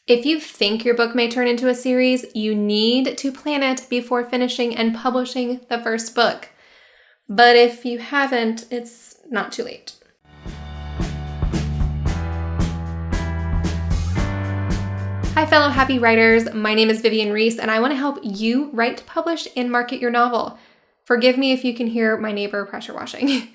If you think your book may turn into a series, you need to plan it before finishing and publishing the first book. But if you haven't, it's not too late. Hi, fellow happy writers. My name is Vivien Reis, and I want to help you write, publish, and market your novel. Forgive me if you can hear my neighbor pressure washing.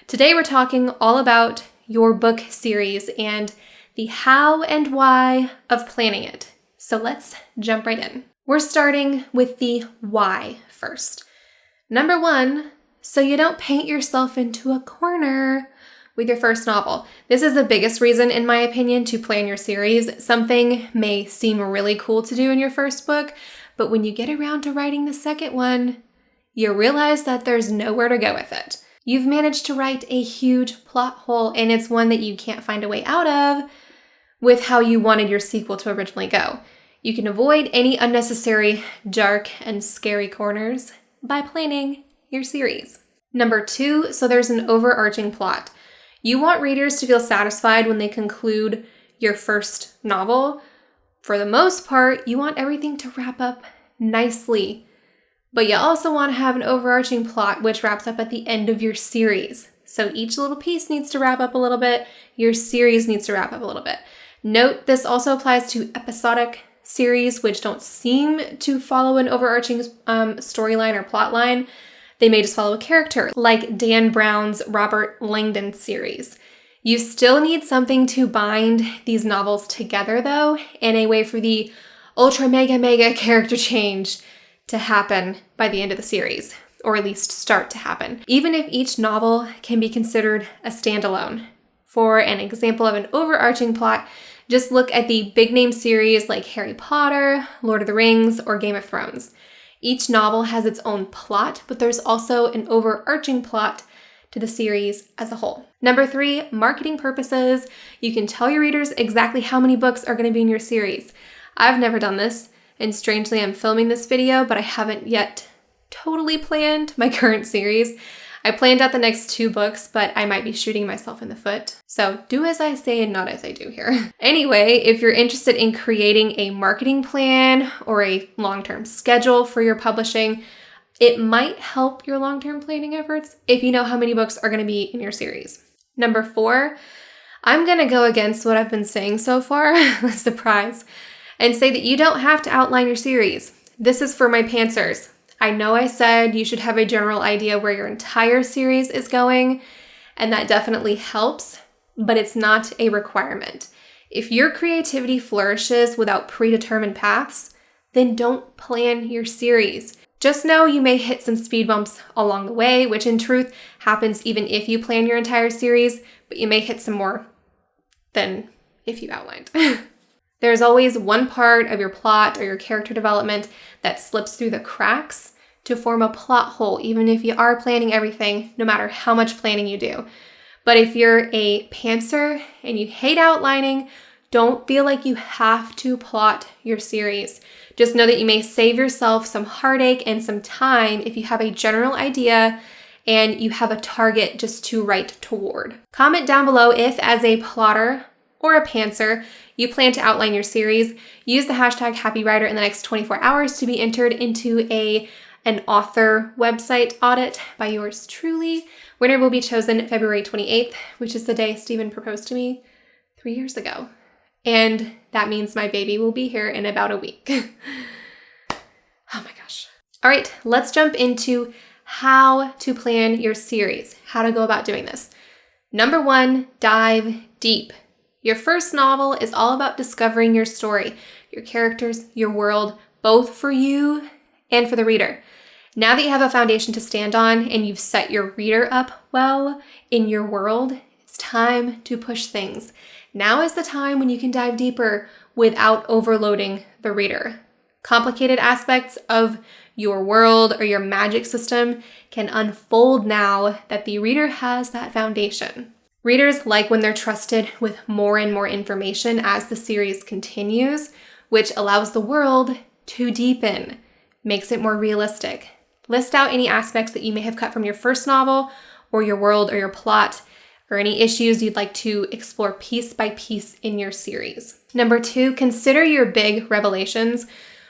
Today, we're talking all about your book series and the how and why of planning it. So let's jump right in. We're starting with the why first. Number one, so you don't paint yourself into a corner with your first novel. This is the biggest reason, in my opinion, to plan your series. Something may seem really cool to do in your first book, but when you get around to writing the second one, you realize that there's nowhere to go with it. You've managed to write a huge plot hole, and it's one that you can't find a way out of with how you wanted your sequel to originally go. You can avoid any unnecessary dark and scary corners by planning your series. Number two, so there's an overarching plot. You want readers to feel satisfied when they conclude your first novel. For the most part, you want everything to wrap up nicely, but you also want to have an overarching plot which wraps up at the end of your series. So each little piece needs to wrap up a little bit. Your series needs to wrap up a little bit. Note, this also applies to episodic series which don't seem to follow an overarching storyline or plot line. They may just follow a character, like Dan Brown's Robert Langdon series. You still need something to bind these novels together, though, and a way for the ultra mega character change to happen by the end of the series, or at least start to happen, even if each novel can be considered a standalone. For an example of an overarching plot, just look at the big name series like Harry Potter, Lord of the Rings, or Game of Thrones. Each novel has its own plot, but there's also an overarching plot to the series as a whole. Number three, marketing purposes. You can tell your readers exactly how many books are going to be in your series. I've never done this, and strangely, I'm filming this video, but I haven't yet totally planned my current series. I planned out the next 2 books, but I might be shooting myself in the foot. So do as I say and not as I do here. Anyway, if you're interested in creating a marketing plan or a long-term schedule for your publishing, it might help your long-term planning efforts if you know how many books are going to be in your series. Number 4, I'm going to go against what I've been saying so far, surprise, and say that you don't have to outline your series. This is for my pantsers. I know I said you should have a general idea where your entire series is going, and that definitely helps, but it's not a requirement. If your creativity flourishes without predetermined paths, then don't plan your series. Just know you may hit some speed bumps along the way, which in truth happens even if you plan your entire series, but you may hit some more than if you outlined. There's always one part of your plot or your character development that slips through the cracks to form a plot hole, even if you are planning everything, no matter how much planning you do. But if you're a pantser and you hate outlining, don't feel like you have to plot your series. Just know that you may save yourself some heartache and some time if you have a general idea and you have a target just to write toward. Comment down below if, as a plotter or a pantser, you plan to outline your series. Use the hashtag HappyWriter in the next 24 hours to be entered into an author website audit by yours truly. Winner will be chosen February 28th, which is the day Stephen proposed to me 3 years ago. And that means my baby will be here in about a week. Oh my gosh. All right, let's jump into how to plan your series, how to go about doing this. Number 1, dive deep. Your first novel is all about discovering your story, your characters, your world, both for you and for the reader. Now that you have a foundation to stand on and you've set your reader up well in your world, it's time to push things. Now is the time when you can dive deeper without overloading the reader. Complicated aspects of your world or your magic system can unfold now that the reader has that foundation. Readers like when they're trusted with more and more information as the series continues, which allows the world to deepen, makes it more realistic. List out any aspects that you may have cut from your first novel or your world or your plot or any issues you'd like to explore piece by piece in your series. Number 2, consider your big revelations.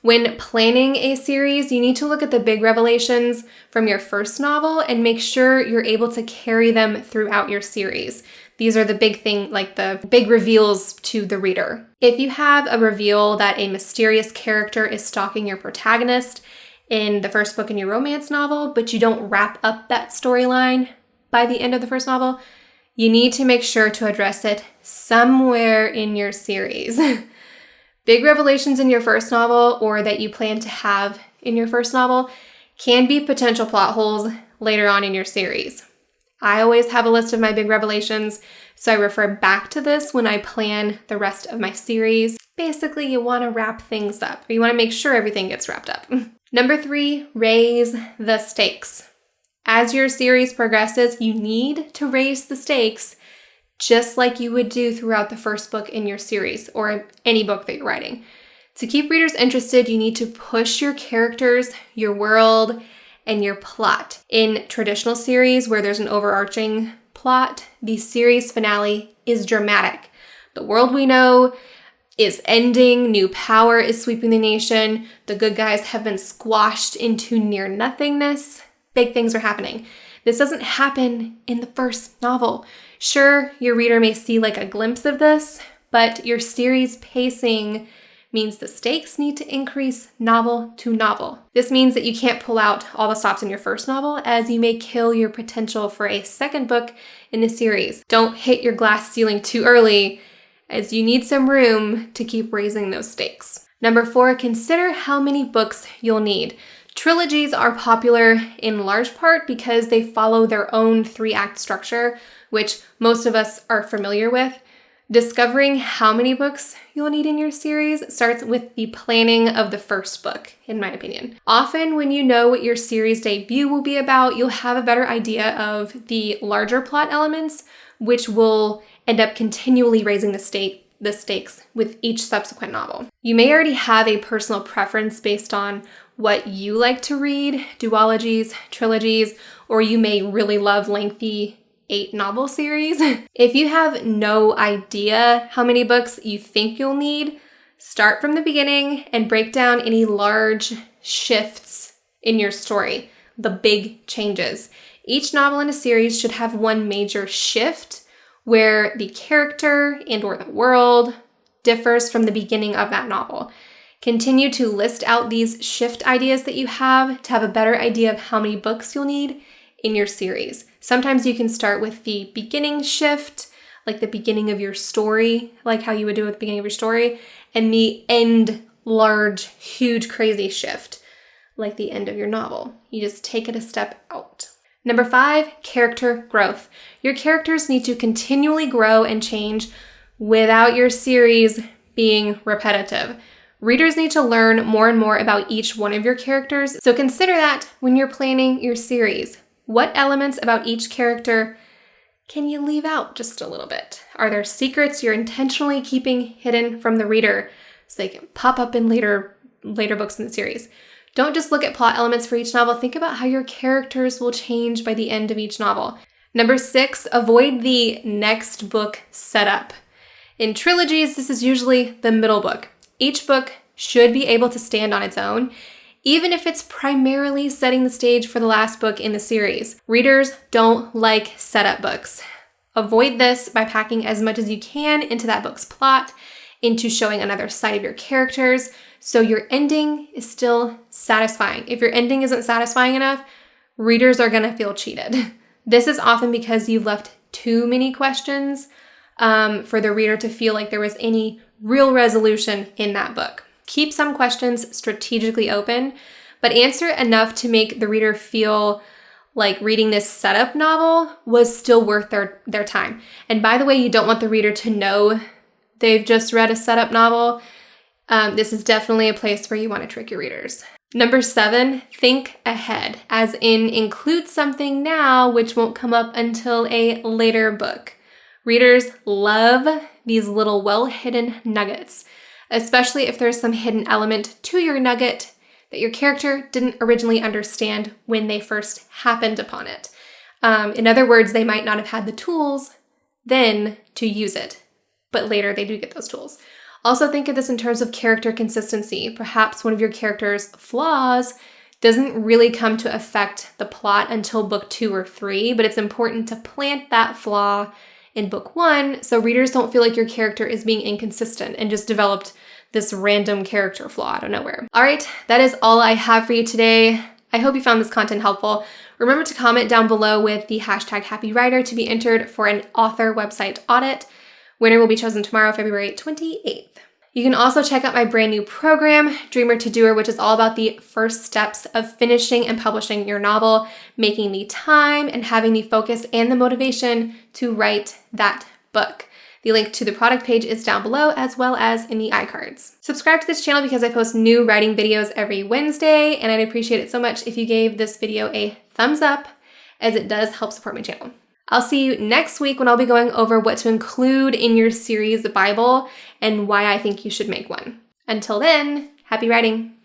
When planning a series, you need to look at the big revelations from your first novel and make sure you're able to carry them throughout your series. These are the big thing, like the big reveals to the reader. If you have a reveal that a mysterious character is stalking your protagonist in the first book in your romance novel, but you don't wrap up that storyline by the end of the first novel, you need to make sure to address it somewhere in your series. Big revelations in your first novel, or that you plan to have in your first novel, can be potential plot holes later on in your series. I always have a list of my big revelations, so I refer back to this when I plan the rest of my series. Basically, you want to wrap things up, or you want to make sure everything gets wrapped up. Number 3, raise the stakes. As your series progresses, you need to raise the stakes just like you would do throughout the first book in your series or any book that you're writing. To keep readers interested, you need to push your characters, your world, and your plot. In traditional series where there's an overarching plot, the series finale is dramatic. The world we know is ending, new power is sweeping the nation, the good guys have been squashed into near nothingness, big things are happening. This doesn't happen in the first novel. Sure, your reader may see like a glimpse of this, but your series pacing means the stakes need to increase novel to novel. This means that you can't pull out all the stops in your first novel, as you may kill your potential for a second book in the series. Don't hit your glass ceiling too early, as you need some room to keep raising those stakes. Number 4, consider how many books you'll need. Trilogies are popular in large part because they follow their own 3-act structure, which most of us are familiar with. Discovering how many books you'll need in your series starts with the planning of the first book, in my opinion. Often when you know what your series debut will be about, you'll have a better idea of the larger plot elements, which will end up continually raising the stakes with each subsequent novel. You may already have a personal preference based on what you like to read, duologies, trilogies, or you may really love lengthy 8-novel series. If you have no idea how many books you think you'll need, start from the beginning and break down any large shifts in your story, the big changes. Each novel in a series should have one major shift where the character and or the world differs from the beginning of that novel. Continue to list out these shift ideas that you have to have a better idea of how many books you'll need in your series. Sometimes you can start with the beginning shift, like the beginning of your story, like how you would do at the beginning of your story, and the end large, huge, crazy shift, like the end of your novel. You just take it a step out. Number 5, character growth. Your characters need to continually grow and change without your series being repetitive. Readers need to learn more and more about each one of your characters, so consider that when you're planning your series. What elements about each character can you leave out just a little bit? Are there secrets you're intentionally keeping hidden from the reader so they can pop up in later books in the series? Don't just look at plot elements for each novel. Think about how your characters will change by the end of each novel. Number 6, avoid the next book setup. In trilogies, this is usually the middle book. Each book should be able to stand on its own, even if it's primarily setting the stage for the last book in the series. Readers don't like setup books. Avoid this by packing as much as you can into that book's plot, into showing another side of your characters, so your ending is still satisfying. If your ending isn't satisfying enough, readers are gonna feel cheated. This is often because you've left too many questions for the reader to feel like there was any real resolution in that book. Keep some questions strategically open, but answer enough to make the reader feel like reading this setup novel was still worth their time. And by the way, you don't want the reader to know they've just read a setup novel. This is definitely a place where you want to trick your readers. Number 7, think ahead, as in include something now which won't come up until a later book. Readers love these little well-hidden nuggets, especially if there's some hidden element to your nugget that your character didn't originally understand when they first happened upon it. In other words, they might not have had the tools then to use it. But later they do get those tools. Also think of this in terms of character consistency. Perhaps one of your character's flaws doesn't really come to affect the plot until book 2 or 3, but it's important to plant that flaw in book 1 so readers don't feel like your character is being inconsistent and just developed this random character flaw out of nowhere. All right, that is all I have for you today. I hope you found this content helpful. Remember to comment down below with the hashtag #HappyWriter to be entered for an author website audit. Winner will be chosen tomorrow, February 28th. You can also check out my brand new program, Dreamer to Doer, which is all about the first steps of finishing and publishing your novel, making the time and having the focus and the motivation to write that book. The link to the product page is down below as well as in the iCards. Subscribe to this channel because I post new writing videos every Wednesday, and I'd appreciate it so much if you gave this video a thumbs up, as it does help support my channel. I'll see you next week when I'll be going over what to include in your series Bible and why I think you should make one. Until then, happy writing!